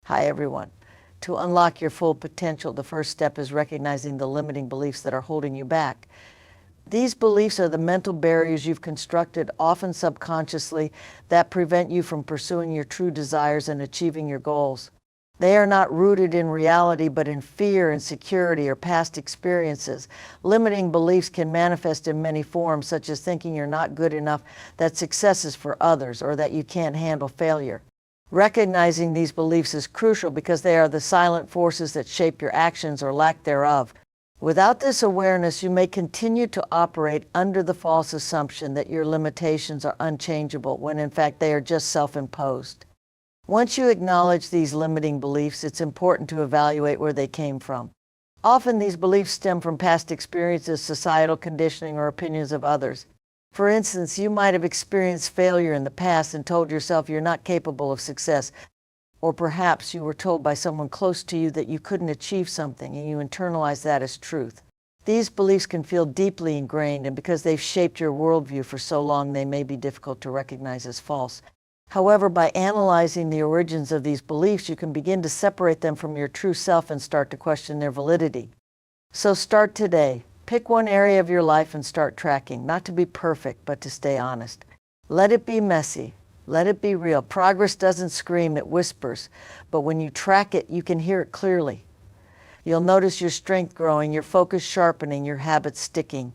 Hi, everyone. To unlock your full potential, the first step is recognizing the limiting beliefs that are holding you back. These beliefs are the mental barriers you've constructed, often subconsciously, that prevent you from pursuing your true desires and achieving your goals. They are not rooted in reality, but in fear, insecurity, or past experiences. Limiting beliefs can manifest in many forms, such as thinking you're not good enough, that success is for others, or that you can't handle failure. Recognizing these beliefs is crucial because they are the silent forces that shape your actions or lack thereof. Without this awareness, you may continue to operate under the false assumption that your limitations are unchangeable, when in fact they are just self-imposed. Once you acknowledge these limiting beliefs, it's important to evaluate where they came from. Often these beliefs stem from past experiences, societal conditioning, or opinions of others. For instance, you might have experienced failure in the past and told yourself you're not capable of success. Or perhaps you were told by someone close to you that you couldn't achieve something and you internalize that as truth. These beliefs can feel deeply ingrained, and because they've shaped your worldview for so long, they may be difficult to recognize as false. However, by analyzing the origins of these beliefs, you can begin to separate them from your true self and start to question their validity. So start today. Pick one area of your life and start tracking, not to be perfect, but to stay honest. Let it be messy. Let it be real. Progress doesn't scream, it whispers. But when you track it, you can hear it clearly. You'll notice your strength growing, your focus sharpening, your habits sticking.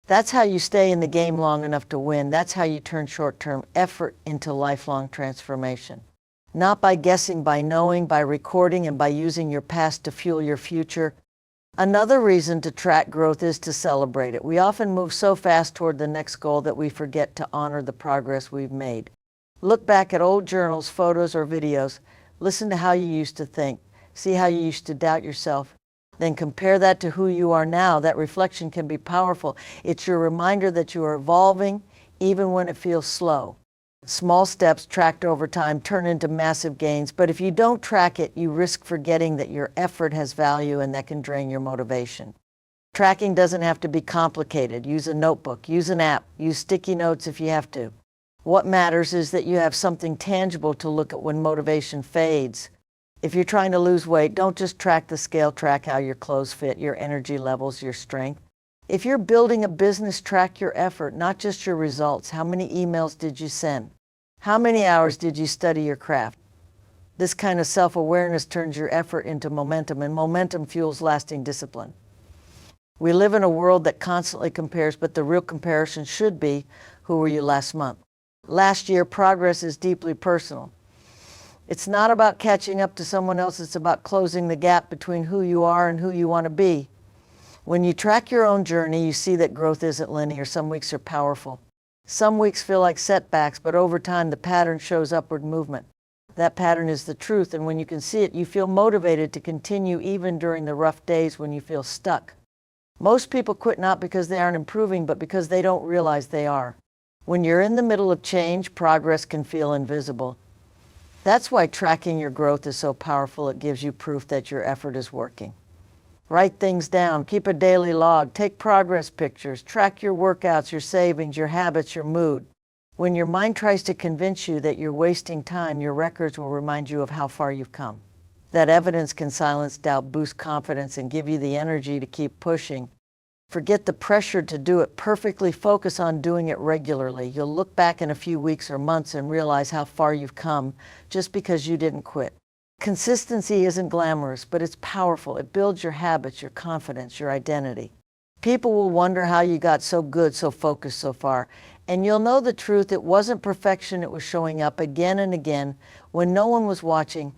That's how you stay in the game long enough to win. That's how you turn short-term effort into lifelong transformation. Not by guessing, by knowing, by recording, and by using your past to fuel your future. Another reason to track growth is to celebrate it. We often move so fast toward the next goal that we forget to honor the progress we've made. Look back at old journals, photos, or videos. Listen to how you used to think. See how you used to doubt yourself. Then compare that to who you are now. That reflection can be powerful. It's your reminder that you are evolving, even when it feels slow. Small steps tracked over time turn into massive gains, but if you don't track it, you risk forgetting that your effort has value, and that can drain your motivation. Tracking doesn't have to be complicated. Use a notebook, use an app, use sticky notes if you have to. What matters is that you have something tangible to look at when motivation fades. If you're trying to lose weight, don't just track the scale, track how your clothes fit, your energy levels, your strength. If you're building a business, track your effort, not just your results. How many emails did you send? How many hours did you study your craft? This kind of self-awareness turns your effort into momentum, and momentum fuels lasting discipline. We live in a world that constantly compares, but the real comparison should be, who were you last month? Last year, progress is deeply personal. It's not about catching up to someone else, it's about closing the gap between who you are and who you want to be. When you track your own journey, you see that growth isn't linear. Some weeks are powerful. Some weeks feel like setbacks, but over time the pattern shows upward movement. That pattern is the truth, and when you can see it, you feel motivated to continue even during the rough days when you feel stuck. Most people quit not because they aren't improving, but because they don't realize they are. When you're in the middle of change, progress can feel invisible. That's why tracking your growth is so powerful. It gives you proof that your effort is working. Write things down, keep a daily log, take progress pictures, track your workouts, your savings, your habits, your mood. When your mind tries to convince you that you're wasting time, your records will remind you of how far you've come. That evidence can silence doubt, boost confidence, and give you the energy to keep pushing. Forget the pressure to do it perfectly. Focus on doing it regularly. You'll look back in a few weeks or months and realize how far you've come just because you didn't quit. Consistency isn't glamorous, but it's powerful. It builds your habits, your confidence, your identity. People will wonder how you got so good, so focused so far. And you'll know the truth. It wasn't perfection. It was showing up again and again when no one was watching.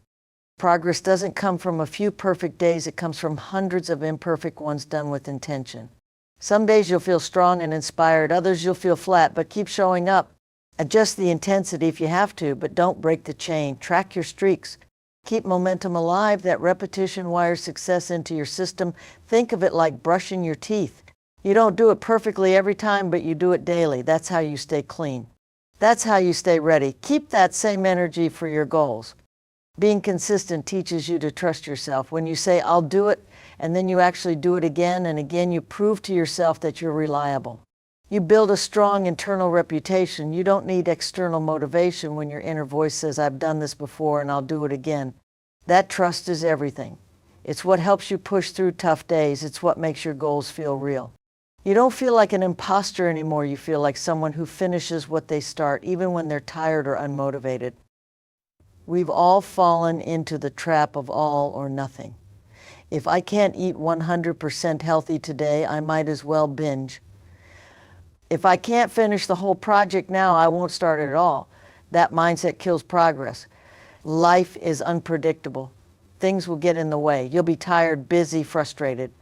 Progress doesn't come from a few perfect days. It comes from hundreds of imperfect ones done with intention. Some days you'll feel strong and inspired. Others you'll feel flat, but keep showing up. Adjust the intensity if you have to, but don't break the chain. Track your streaks. Keep momentum alive. That repetition wires success into your system. Think of it like brushing your teeth. You don't do it perfectly every time, but you do it daily. That's how you stay clean. That's how you stay ready. Keep that same energy for your goals. Being consistent teaches you to trust yourself. When you say, I'll do it, and then you actually do it again and again, you prove to yourself that you're reliable. You build a strong internal reputation. You don't need external motivation when your inner voice says, I've done this before and I'll do it again. That trust is everything. It's what helps you push through tough days. It's what makes your goals feel real. You don't feel like an imposter anymore. You feel like someone who finishes what they start, even when they're tired or unmotivated. We've all fallen into the trap of all or nothing. If I can't eat 100% healthy today, I might as well binge. If I can't finish the whole project now, I won't start it at all. That mindset kills progress. Life is unpredictable. Things will get in the way. You'll be tired, busy, frustrated.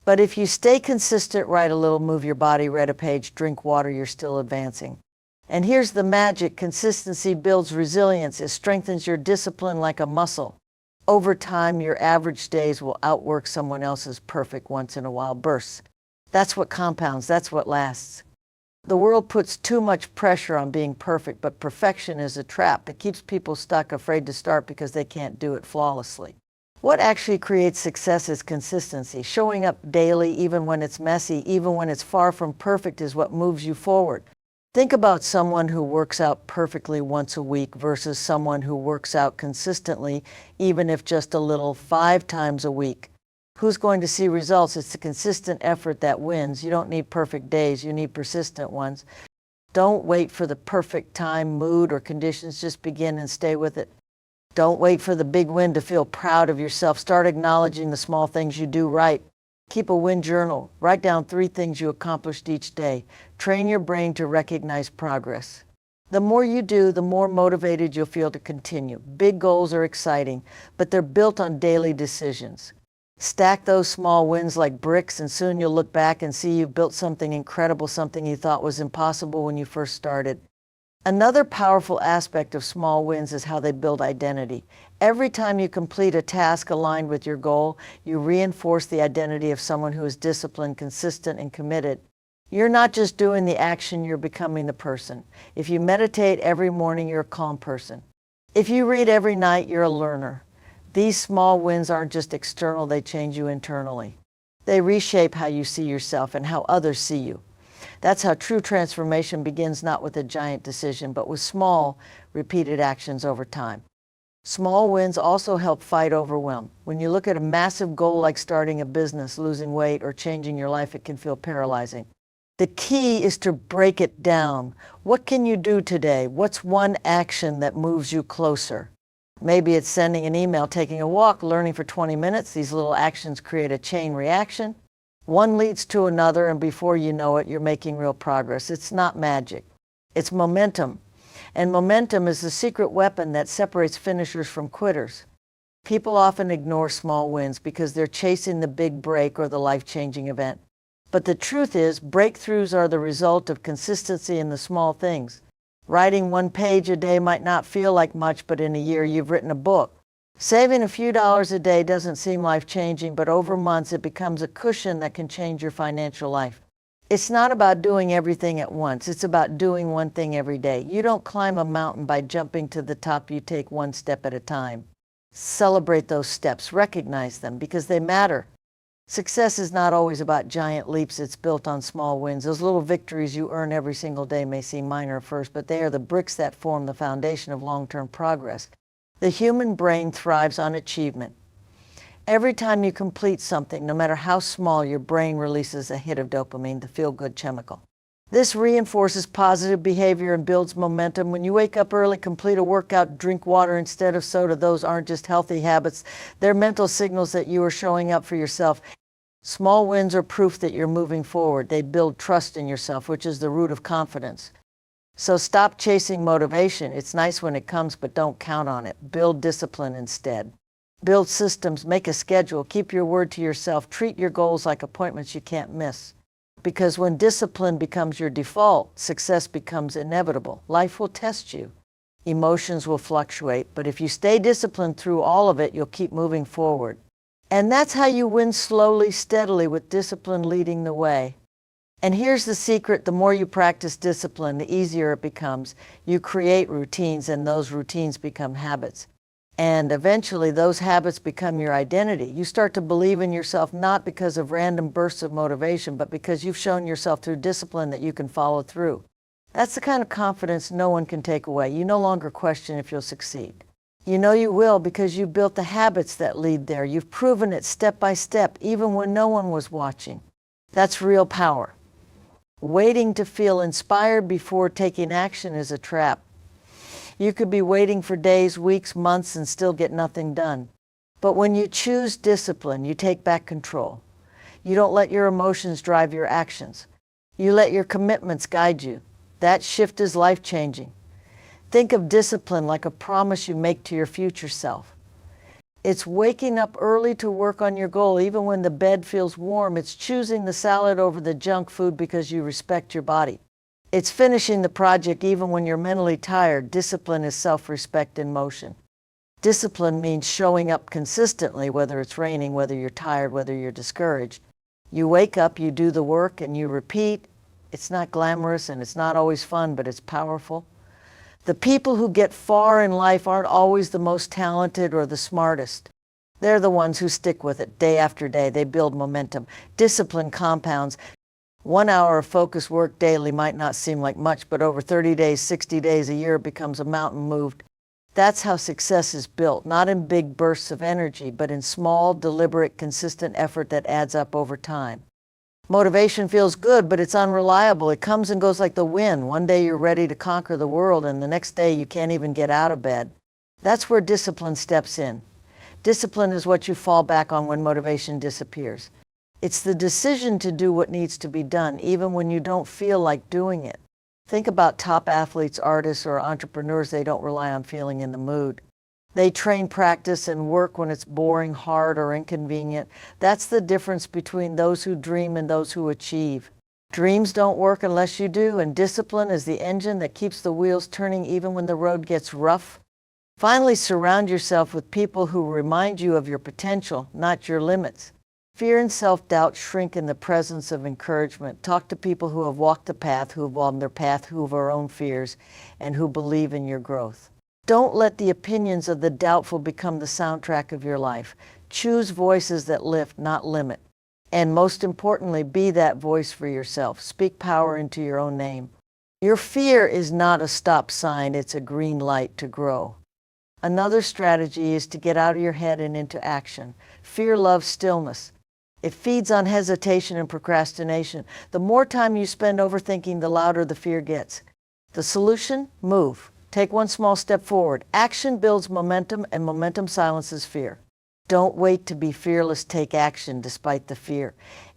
But if you stay consistent, write a little, move your body, read a page, drink water, you're still advancing. And here's the magic. Consistency builds resilience. It strengthens your discipline like a muscle. Over time, your average days will outwork someone else's perfect once-in-a-while bursts. That's what compounds. That's what lasts. The world puts too much pressure on being perfect, but perfection is a trap. It keeps people stuck, afraid to start because they can't do it flawlessly. What actually creates success is consistency. Showing up daily, even when it's messy, even when it's far from perfect, is what moves you forward. Think about someone who works out perfectly once a week versus someone who works out consistently, even if just a little, 5 times a week. Who's going to see results? It's the consistent effort that wins. You don't need perfect days, you need persistent ones. Don't wait for the perfect time, mood, or conditions. Just begin and stay with it. Don't wait for the big win to feel proud of yourself. Start acknowledging the small things you do right. Keep a win journal. Write down 3 things you accomplished each day. Train your brain to recognize progress. The more you do, the more motivated you'll feel to continue. Big goals are exciting, but they're built on daily decisions. Stack those small wins like bricks, and soon you'll look back and see you've built something incredible, something you thought was impossible when you first started. Another powerful aspect of small wins is how they build identity. Every time you complete a task aligned with your goal, you reinforce the identity of someone who is disciplined, consistent, and committed. You're not just doing the action, you're becoming the person. If you meditate every morning, you're a calm person. If you read every night, you're a learner. These small wins aren't just external, they change you internally. They reshape how you see yourself and how others see you. That's how true transformation begins, not with a giant decision, but with small, repeated actions over time. Small wins also help fight overwhelm. When you look at a massive goal like starting a business, losing weight, or changing your life, it can feel paralyzing. The key is to break it down. What can you do today? What's one action that moves you closer? Maybe it's sending an email, taking a walk, learning for 20 minutes. These little actions create a chain reaction. One leads to another, and before you know it, you're making real progress. It's not magic. It's momentum. And momentum is the secret weapon that separates finishers from quitters. People often ignore small wins because they're chasing the big break or the life-changing event. But the truth is, breakthroughs are the result of consistency in the small things. Writing 1 page a day might not feel like much, but in a year you've written a book. Saving a few dollars a day doesn't seem life-changing, but over months it becomes a cushion that can change your financial life. It's not about doing everything at once. It's about doing one thing every day. You don't climb a mountain by jumping to the top. You take one step at a time. Celebrate those steps. Recognize them because they matter. Success is not always about giant leaps. It's built on small wins. Those little victories you earn every single day may seem minor at first, but they are the bricks that form the foundation of long-term progress. The human brain thrives on achievement. Every time you complete something, no matter how small, your brain releases a hit of dopamine, the feel-good chemical. This reinforces positive behavior and builds momentum. When you wake up early, complete a workout, drink water instead of soda, those aren't just healthy habits. They're mental signals that you are showing up for yourself. Small wins are proof that you're moving forward. They build trust in yourself, which is the root of confidence. So stop chasing motivation. It's nice when it comes, but don't count on it. Build discipline instead. Build systems, make a schedule, keep your word to yourself, treat your goals like appointments you can't miss. Because when discipline becomes your default, success becomes inevitable. Life will test you. Emotions will fluctuate, but if you stay disciplined through all of it, you'll keep moving forward. And that's how you win slowly, steadily, with discipline leading the way. And here's the secret: the more you practice discipline, the easier it becomes. You create routines, and those routines become habits. And eventually, those habits become your identity. You start to believe in yourself not because of random bursts of motivation, but because you've shown yourself through discipline that you can follow through. That's the kind of confidence no one can take away. You no longer question if you'll succeed. You know you will because you built the habits that lead there. You've proven it step by step, even when no one was watching. That's real power. Waiting to feel inspired before taking action is a trap. You could be waiting for days, weeks, months, and still get nothing done. But when you choose discipline, you take back control. You don't let your emotions drive your actions. You let your commitments guide you. That shift is life-changing. Think of discipline like a promise you make to your future self. It's waking up early to work on your goal even when the bed feels warm. It's choosing the salad over the junk food because you respect your body. It's finishing the project even when you're mentally tired. Discipline is self-respect in motion. Discipline means showing up consistently, whether it's raining, whether you're tired, whether you're discouraged. You wake up, you do the work, and you repeat. It's not glamorous and it's not always fun, but it's powerful. The people who get far in life aren't always the most talented or the smartest. They're the ones who stick with it day after day. They build momentum. Discipline compounds. 1 hour of focused work daily might not seem like much, but over 30 days, 60 days, a year, it becomes a mountain moved. That's how success is built, not in big bursts of energy, but in small, deliberate, consistent effort that adds up over time. Motivation feels good, but it's unreliable. It comes and goes like the wind. One day you're ready to conquer the world, and the next day you can't even get out of bed. That's where discipline steps in. Discipline is what you fall back on when motivation disappears. It's the decision to do what needs to be done, even when you don't feel like doing it. Think about top athletes, artists, or entrepreneurs. They don't rely on feeling in the mood. They train, practice, and work when it's boring, hard, or inconvenient. That's the difference between those who dream and those who achieve. Dreams don't work unless you do, and discipline is the engine that keeps the wheels turning even when the road gets rough. Finally, surround yourself with people who remind you of your potential, not your limits. Fear and self-doubt shrink in the presence of encouragement. Talk to people who have walked the path, who have walked their path, who have their own fears, and who believe in your growth. Don't let the opinions of the doubtful become the soundtrack of your life. Choose voices that lift, not limit. And most importantly, be that voice for yourself. Speak power into your own name. Your fear is not a stop sign, it's a green light to grow. Another strategy is to get out of your head and into action. Fear loves stillness. It feeds on hesitation and procrastination. The more time you spend overthinking, the louder the fear gets. The solution? Move. Take one small step forward. Action builds momentum, and momentum silences fear. Don't wait to be fearless. Take action despite the fear.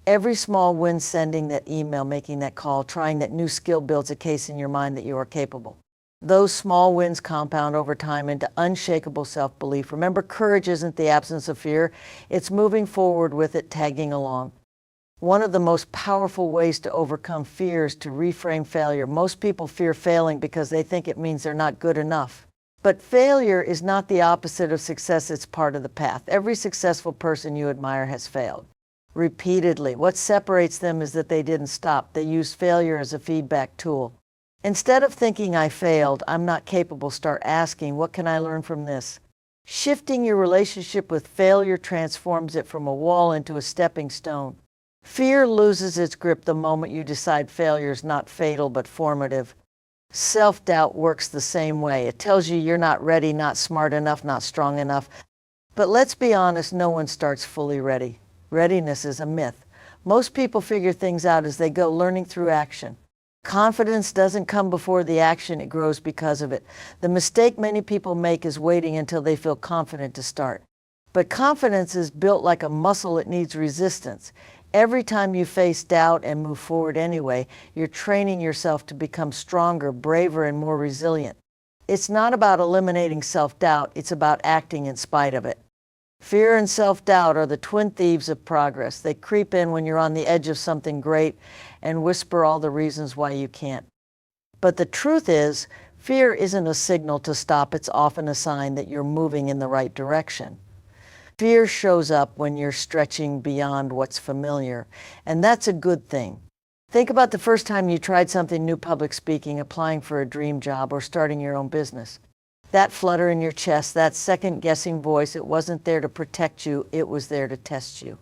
Every small win, sending that email, making that call, trying that new skill, builds a case in your mind that you are capable. Those small wins compound over time into unshakable self-belief. Remember, courage isn't the absence of fear. It's moving forward with it, tagging along. One of the most powerful ways to overcome fear is to reframe failure. Most people fear failing because they think it means they're not good enough. But failure is not the opposite of success, it's part of the path. Every successful person you admire has failed. Repeatedly. What separates them is that they didn't stop. They used failure as a feedback tool. Instead of thinking, I failed, I'm not capable, start asking, what can I learn from this? Shifting your relationship with failure transforms it from a wall into a stepping stone. Fear loses its grip the moment you decide failure is not fatal but formative. Self-doubt works the same way. It tells you you're not ready, not smart enough, not strong enough. But let's be honest, no one starts fully ready. Readiness is a myth. Most people figure things out as they go, learning through action. Confidence doesn't come before the action, it grows because of it. The mistake many people make is waiting until they feel confident to start. But confidence is built like a muscle, it needs resistance. Every time you face doubt and move forward anyway, you're training yourself to become stronger, braver, and more resilient. It's not about eliminating self-doubt, it's about acting in spite of it. Fear and self-doubt are the twin thieves of progress. They creep in when you're on the edge of something great and whisper all the reasons why you can't. But the truth is, fear isn't a signal to stop, it's often a sign that you're moving in the right direction. Fear shows up when you're stretching beyond what's familiar, and that's a good thing. Think about the first time you tried something new, public speaking, applying for a dream job, or starting your own business. That flutter in your chest, that second-guessing voice, it wasn't there to protect you, it was there to test you.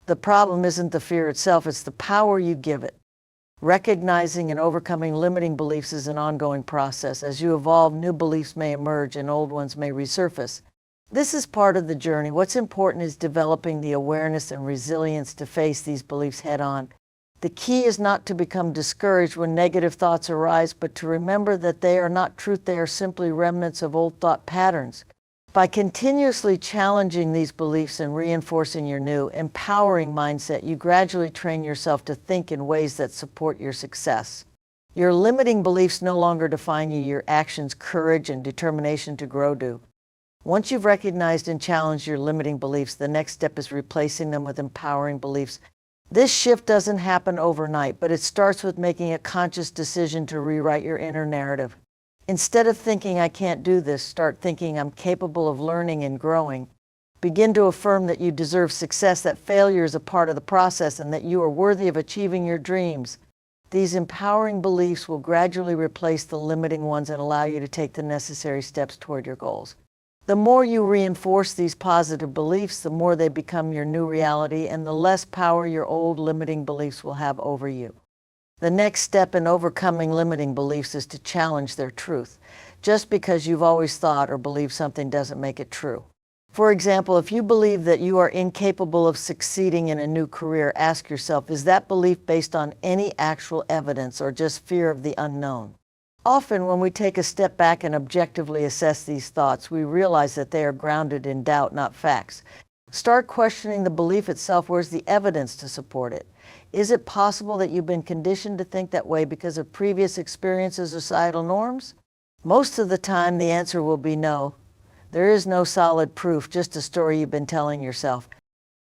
The problem isn't the fear itself, it's the power you give it. Recognizing and overcoming limiting beliefs is an ongoing process. As you evolve, new beliefs may emerge and old ones may resurface. This is part of the journey. What's important is developing the awareness and resilience to face these beliefs head on. The key is not to become discouraged when negative thoughts arise, but to remember that they are not truth, they are simply remnants of old thought patterns. By continuously challenging these beliefs and reinforcing your new, empowering mindset, you gradually train yourself to think in ways that support your success. Your limiting beliefs no longer define you, your actions, courage, and determination to grow do. Once you've recognized and challenged your limiting beliefs, the next step is replacing them with empowering beliefs. This shift doesn't happen overnight, but it starts with making a conscious decision to rewrite your inner narrative. Instead of thinking, I can't do this, start thinking, I'm capable of learning and growing. Begin to affirm that you deserve success, that failure is a part of the process, and that you are worthy of achieving your dreams. These empowering beliefs will gradually replace the limiting ones and allow you to take the necessary steps toward your goals. The more you reinforce these positive beliefs, the more they become your new reality, and the less power your old limiting beliefs will have over you. The next step in overcoming limiting beliefs is to challenge their truth. Just because you've always thought or believed something doesn't make it true. For example, if you believe that you are incapable of succeeding in a new career, ask yourself, is that belief based on any actual evidence or just fear of the unknown? Often, when we take a step back and objectively assess these thoughts, we realize that they are grounded in doubt, not facts. Start questioning the belief itself. Where's the evidence to support it? Is it possible that you've been conditioned to think that way because of previous experiences or societal norms? Most of the time, the answer will be no. There is no solid proof, just a story you've been telling yourself.